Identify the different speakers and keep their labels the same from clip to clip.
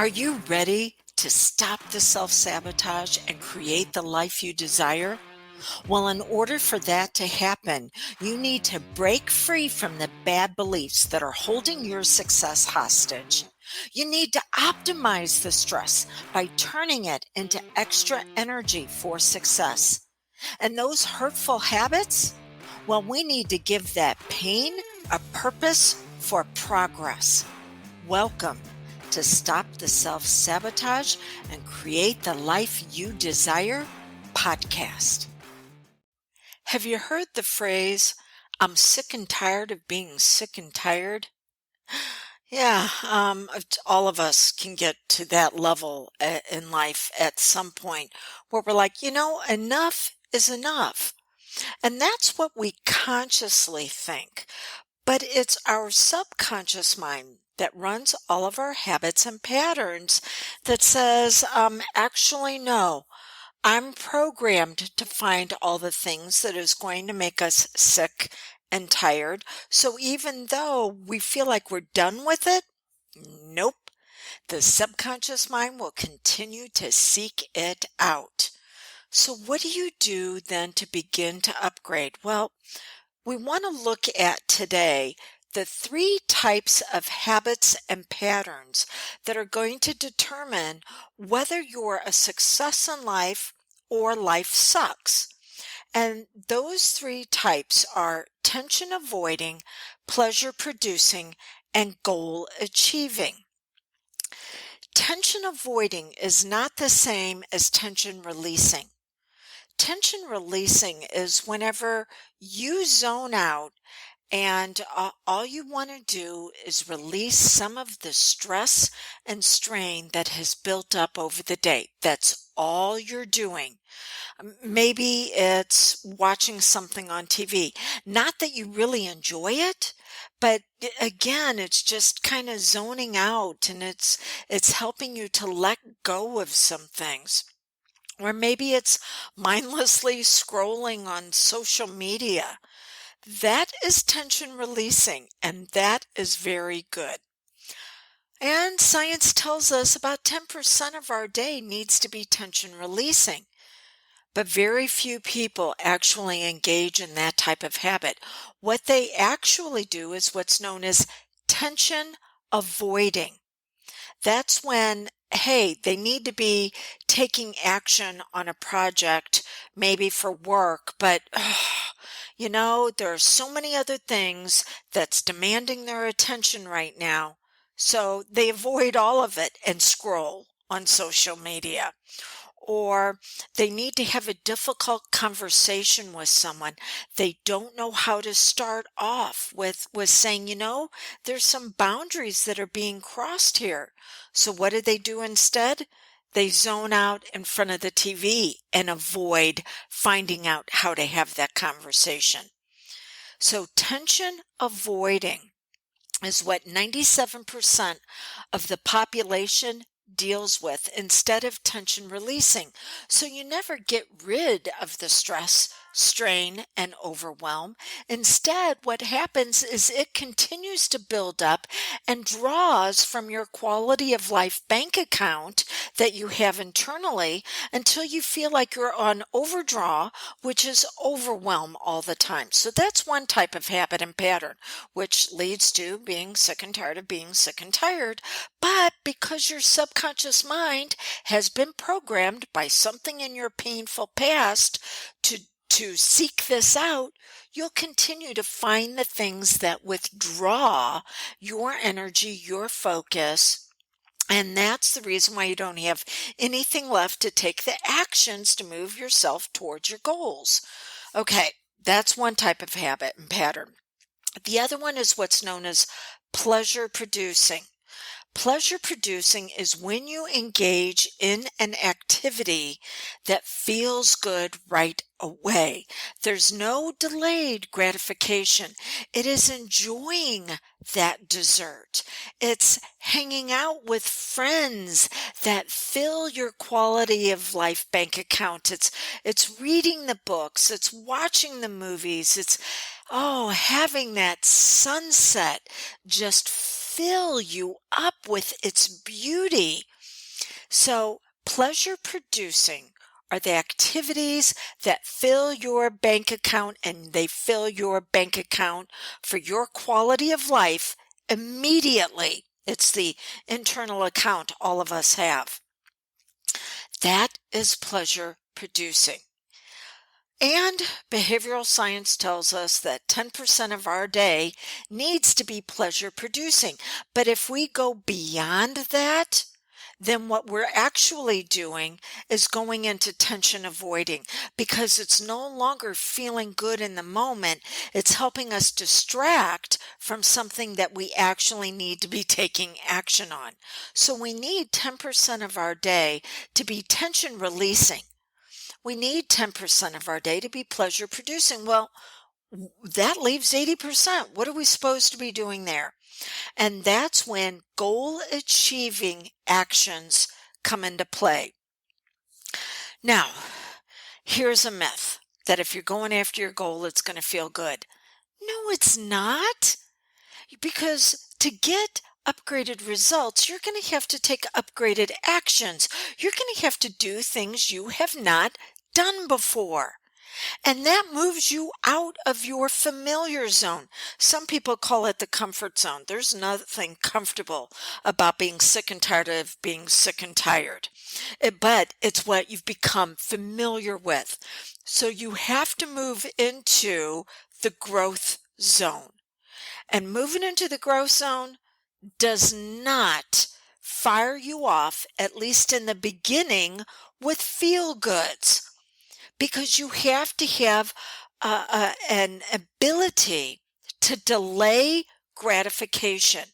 Speaker 1: Are you ready to stop the self-sabotage and create the life you desire? Well, in order for that to happen, you need to break free from the bad beliefs that are holding your success hostage. You need to optimize the stress by turning it into extra energy for success. And those hurtful habits? Well, we need to give that pain a purpose for progress. Welcome to Stop the Self Sabotage and Create the Life You Desire podcast. Have you heard the phrase, I'm sick and tired of being sick and tired? Yeah, all of us can get to that level in life at some point where we're like, enough is enough. And that's what we consciously think. But it's our subconscious mind that runs all of our habits and patterns that says, actually, no, I'm programmed to find all the things that is going to make us sick and tired. So even though we feel like we're done with it, nope, the subconscious mind will continue to seek it out. So what do you do then to begin to upgrade? Well, we want to look at today the 3 types of habits and patterns that are going to determine whether you're a success in life or life sucks. And those 3 types are tension avoiding, pleasure producing, and goal achieving. Tension avoiding is not the same as tension releasing. Tension releasing is whenever you zone out and all you want to do is release some of the stress and strain that has built up over the day. That's all you're doing. Maybe it's watching something on TV. Not that you really enjoy it, but again, it's just kind of zoning out and it's helping you to let go of some things. Or maybe it's mindlessly scrolling on social media. That is tension releasing, and that is very good. And science tells us about 10% of our day needs to be tension releasing. But very few people actually engage in that type of habit. What they actually do is what's known as tension avoiding. That's when, hey, they need to be taking action on a project, maybe for work, but there are so many other things that's demanding their attention right now. So they avoid all of it and scroll on social media. Or they need to have a difficult conversation with someone. They don't know how to start off with saying, there's some boundaries that are being crossed here. So what do they do instead? They zone out in front of the TV and avoid finding out how to have that conversation. So tension avoiding is what 97% of the population deals with instead of tension releasing. So you never get rid of the stress, strain, and overwhelm. Instead, what happens is it continues to build up and draws from your quality of life bank account that you have internally until you feel like you're on overdraw, which is overwhelm all the time. So that's one type of habit and pattern, which leads to being sick and tired of being sick and tired. But because your subconscious mind has been programmed by something in your painful past to seek this out, you'll continue to find the things that withdraw your energy, your focus. And that's the reason why you don't have anything left to take the actions to move yourself towards your goals. Okay, that's one type of habit and pattern. The other one is what's known as pleasure producing. Pleasure producing is when you engage in an activity that feels good right away. There's no delayed gratification. It is enjoying that dessert. It's hanging out with friends that fill your quality of life bank account. It's reading the books. It's watching the movies. It's having that sunset just fill you up with its beauty. So, pleasure producing are the activities that fill your bank account, and they fill your bank account for your quality of life immediately. It's the internal account all of us have. That is pleasure producing. And behavioral science tells us that 10% of our day needs to be pleasure producing. But if we go beyond that, then what we're actually doing is going into tension avoiding, because it's no longer feeling good in the moment. It's helping us distract from something that we actually need to be taking action on. So we need 10% of our day to be tension releasing. We need 10% of our day to be pleasure producing. Well, that leaves 80%. What are we supposed to be doing there? And that's when goal achieving actions come into play. Now, here's a myth that if you're going after your goal, it's going to feel good. No, it's not. Because to get upgraded results, you're going to have to take upgraded actions. You're going to have to do things you have not done before. And that moves you out of your familiar zone. Some people call it the comfort zone. There's nothing comfortable about being sick and tired of being sick and tired. But it's what you've become familiar with. So you have to move into the growth zone. And moving into the growth zone does not fire you off, at least in the beginning, with feel goods, because you have to have an ability to delay gratification.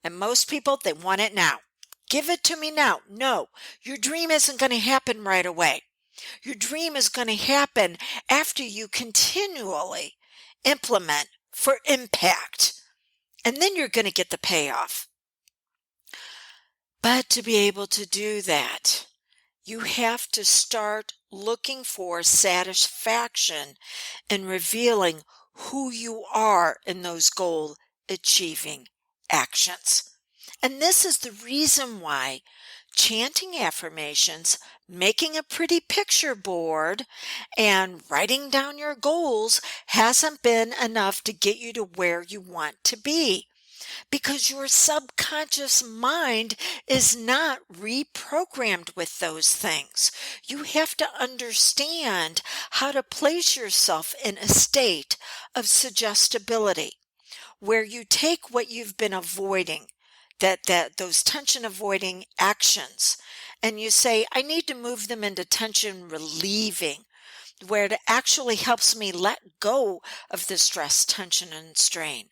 Speaker 1: And most people, they want it now. Give it to me now. No, your dream isn't going to happen right away. Your dream is going to happen after you continually implement for impact. And then you're going to get the payoff. But to be able to do that, you have to start looking for satisfaction in revealing who you are in those goal achieving actions. And this is the reason why chanting affirmations, making a pretty picture board, and writing down your goals hasn't been enough to get you to where you want to be. Because your subconscious mind is not reprogrammed with those things. You have to understand how to place yourself in a state of suggestibility, where you take what you've been avoiding, that those tension avoiding actions, and you say, I need to move them into tension relieving, where it actually helps me let go of the stress, tension, and strain.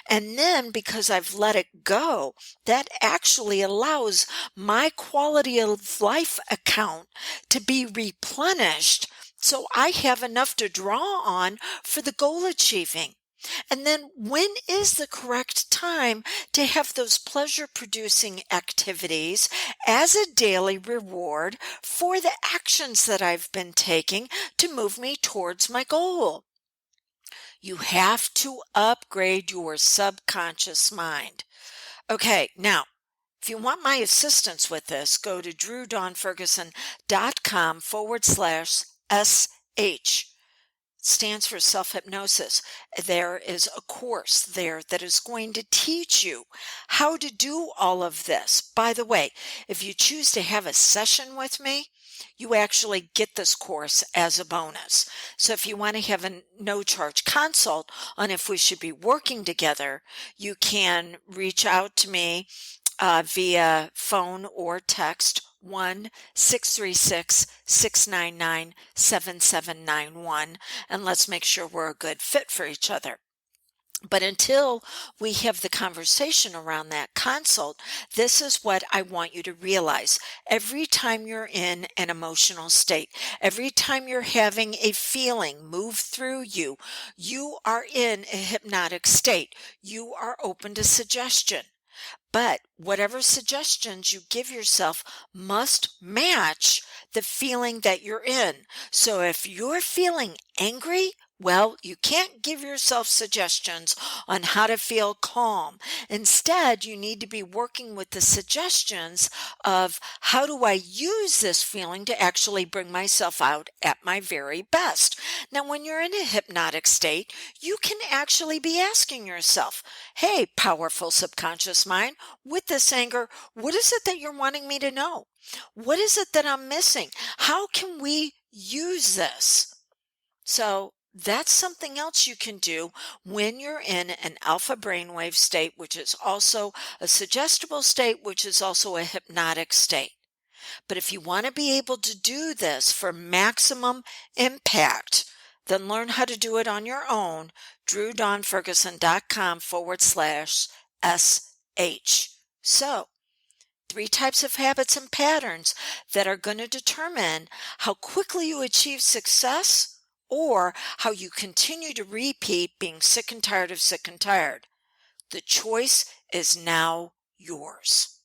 Speaker 1: And then because I've let it go, that actually allows my quality of life account to be replenished, so I have enough to draw on for the goal achieving. And then when is the correct time to have those pleasure producing activities as a daily reward for the actions that I've been taking to move me towards my goal? You have to upgrade your subconscious mind. Okay, now, if you want my assistance with this, go to drewdonferguson.com/SH. Stands for self-hypnosis. There is a course there that is going to teach you how to do all of this. By the way, if you choose to have a session with me, you actually get this course as a bonus. So if you want to have a no-charge consult on if we should be working together, you can reach out to me via phone or text 1-636-699-7791, and let's make sure we're a good fit for each other. But until we have the conversation around that consult, this is what I want you to realize. Every time you're in an emotional state, every time you're having a feeling move through you, you are in a hypnotic state. You are open to suggestion. But whatever suggestions you give yourself must match the feeling that you're in. So if you're feeling angry, Well, you can't give yourself suggestions on how to feel calm. Instead, you need to be working with the suggestions of how do I use this feeling to actually bring myself out at my very best. Now, when you're in a hypnotic state, you can actually be asking yourself, hey, powerful subconscious mind, with this anger, what is it that you're wanting me to know? What is it that I'm missing? How can we use this? So that's something else you can do when you're in an alpha brainwave state, which is also a suggestible state, which is also a hypnotic state. But if you want to be able to do this for maximum impact, then learn how to do it on your own. DrewDawnFerguson.com/SH. So, three types of habits and patterns that are going to determine how quickly you achieve success or how you continue to repeat being sick and tired of sick and tired. The choice is now yours.